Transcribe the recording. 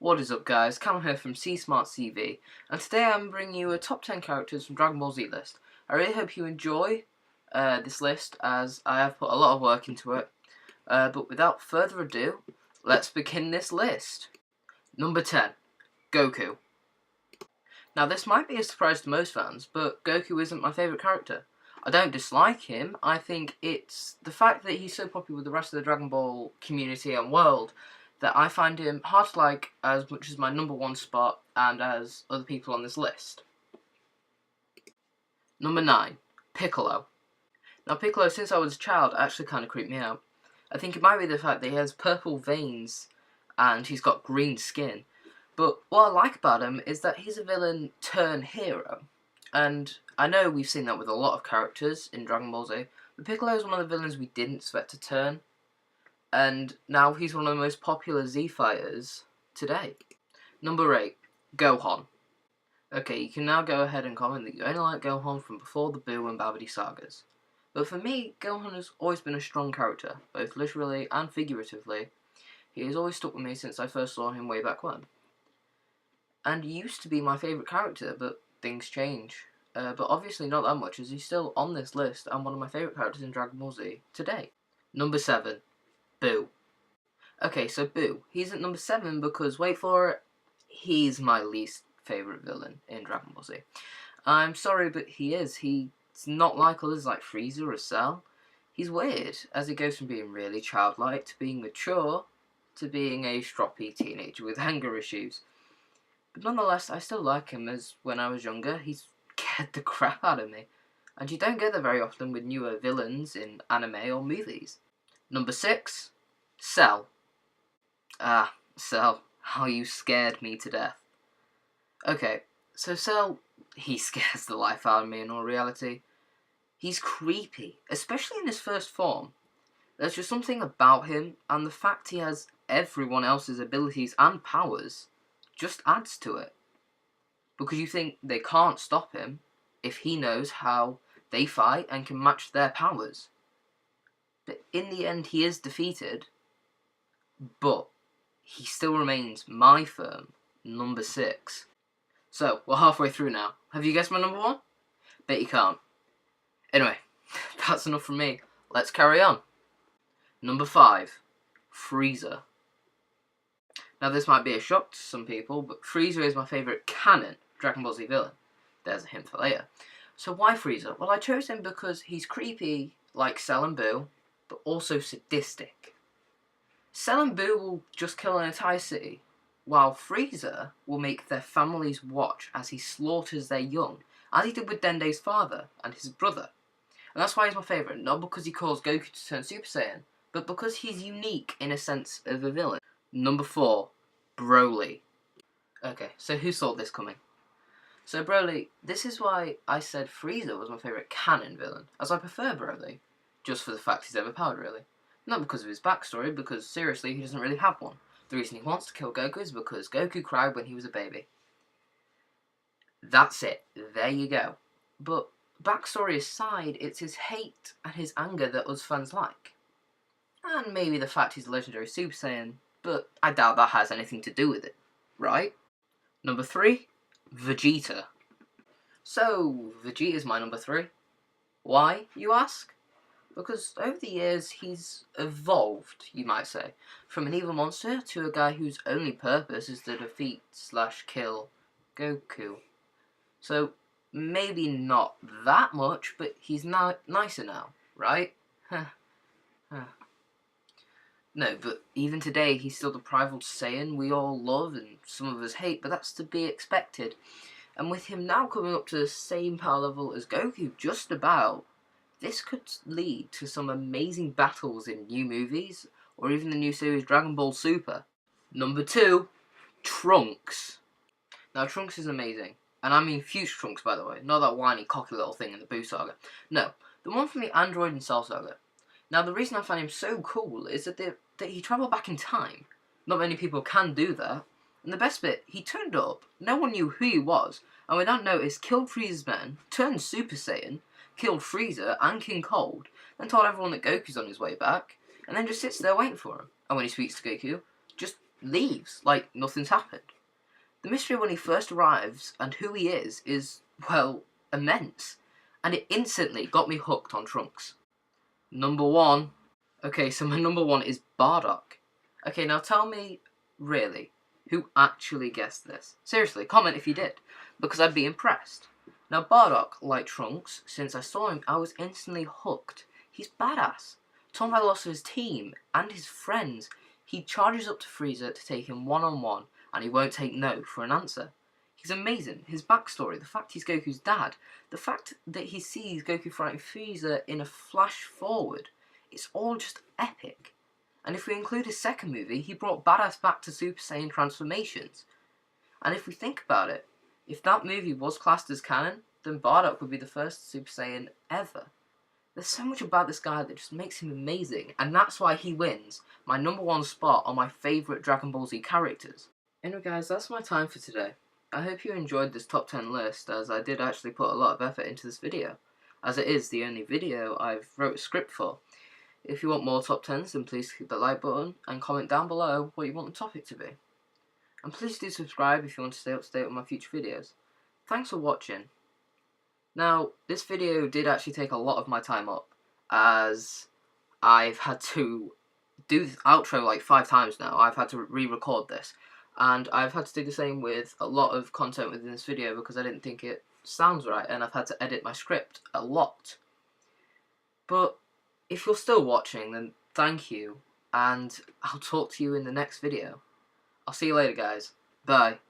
What is up, guys? Callum here from C Smart CV, and today I'm bringing you a top 10 characters from Dragon Ball Z list. I really hope you enjoy this list, as I have put a lot of work into it. But without further ado, let's begin this list. Number 10, Goku. Now, this might be a surprise to most fans, but Goku isn't my favourite character. I don't dislike him. I think it's the fact that he's so popular with the rest of the Dragon Ball community and world that I find him hard to like as much as my number one spot and as other people on this list. Number 9, Piccolo. Now, Piccolo, since I was a child, actually kind of creeped me out. I think it might be the fact that he has purple veins and he's got green skin. But what I like about him is that he's a villain turned hero. And I know we've seen that with a lot of characters in Dragon Ball Z, but Piccolo is one of the villains we didn't expect to turn. And now he's one of the most popular Z fighters today. Number 8, Gohan. Okay, you can now go ahead and comment that you only like Gohan from before the Boo and Babidi sagas. But for me, Gohan has always been a strong character, both literally and figuratively. He has always stuck with me since I first saw him way back when. And he used to be my favourite character, but things change. But obviously not that much, as he's still on this list and one of my favourite characters in Dragon Ball Z today. Number 7, Boo. Okay, so Boo. He's at number 7 because, wait for it, he's my least favourite villain in Dragon Ball Z. I'm sorry, but he is. He's not like others like Frieza or Cell. He's weird, as he goes from being really childlike to being mature to being a stroppy teenager with anger issues. But nonetheless, I still like him, as when I was younger, he scared the crap out of me. And you don't get that very often with newer villains in anime or movies. Number 6, Cell. Ah, Cell, how you scared me to death. Okay, so Cell, he scares the life out of me in all reality. He's creepy, especially in his first form. There's just something about him, and the fact he has everyone else's abilities and powers just adds to it. Because you think they can't stop him if he knows how they fight and can match their powers. But in the end, he is defeated, but he still remains my firm number 6. So, we're halfway through now. Have you guessed my number 1? Bet you can't. Anyway, that's enough from me. Let's carry on. Number 5, Frieza. Now, this might be a shock to some people, but Frieza is my favourite canon Dragon Ball Z villain. There's a hint for later. So why Frieza? Well, I chose him because he's creepy, like Cell and Boo, but also sadistic. Cell and Boo will just kill an entire city, while Frieza will make their families watch as he slaughters their young, as he did with Dende's father and his brother. And that's why he's my favourite, not because he caused Goku to turn Super Saiyan, but because he's unique in a sense of a villain. Number 4, Broly. Okay, so who saw this coming? So Broly, this is why I said Frieza was my favourite canon villain, as I prefer Broly, just for the fact he's overpowered, really. Not because of his backstory, because seriously, he doesn't really have one. The reason he wants to kill Goku is because Goku cried when he was a baby. That's it. There you go. But backstory aside, it's his hate and his anger that us fans like. And maybe the fact he's a legendary Super Saiyan, but I doubt that has anything to do with it, right? Number 3, Vegeta. So, Vegeta's my number 3. Why, you ask? Because over the years, he's evolved, you might say, from an evil monster to a guy whose only purpose is to defeat/kill Goku. So, maybe not that much, but he's nicer now, right? No, but even today, he's still the primal Saiyan we all love and some of us hate, but that's to be expected. And with him now coming up to the same power level as Goku, just about, this could lead to some amazing battles in new movies, or even the new series Dragon Ball Super. Number 2, Trunks. Now, Trunks is amazing. And I mean future Trunks, by the way, not that whiny, cocky little thing in the Boo saga. No, the one from the Android and Cell saga. Now, the reason I find him so cool is that he travelled back in time. Not many people can do that. And the best bit, he turned up, no one knew who he was, and without notice, killed Frieza's men, turned Super Saiyan, killed Frieza and King Cold, then told everyone that Goku's on his way back, and then just sits there waiting for him. And when he speaks to Goku, just leaves like nothing's happened. The mystery when he first arrives and who he is, well, immense. And it instantly got me hooked on Trunks. Number 1. Okay, so my number 1 is Bardock. Okay, now tell me, really, who actually guessed this? Seriously, comment if you did, because I'd be impressed. Now, Bardock, like Trunks, since I saw him, I was instantly hooked. He's badass. Torn by the loss of his team and his friends, he charges up to Frieza to take him one-on-one, and he won't take no for an answer. He's amazing. His backstory, the fact he's Goku's dad, the fact that he sees Goku fighting Frieza in a flash forward, it's all just epic. And if we include his second movie, he brought Badass back to Super Saiyan transformations. And if we think about it, if that movie was classed as canon, then Bardock would be the first Super Saiyan ever. There's so much about this guy that just makes him amazing, and that's why he wins my number 1 spot on my favourite Dragon Ball Z characters. Anyway guys, that's my time for today. I hope you enjoyed this top 10 list, as I did actually put a lot of effort into this video, as it is the only video I've wrote a script for. If you want more top 10s, then please click the like button and comment down below what you want the topic to be. And please do subscribe if you want to stay up to date with my future videos. Thanks for watching. Now, this video did actually take a lot of my time up, as I've had to do the outro like 5 times now. I've had to re-record this. And I've had to do the same with a lot of content within this video because I didn't think it sounds right, and I've had to edit my script a lot. But if you're still watching, then thank you, and I'll talk to you in the next video. I'll see you later, guys. Bye.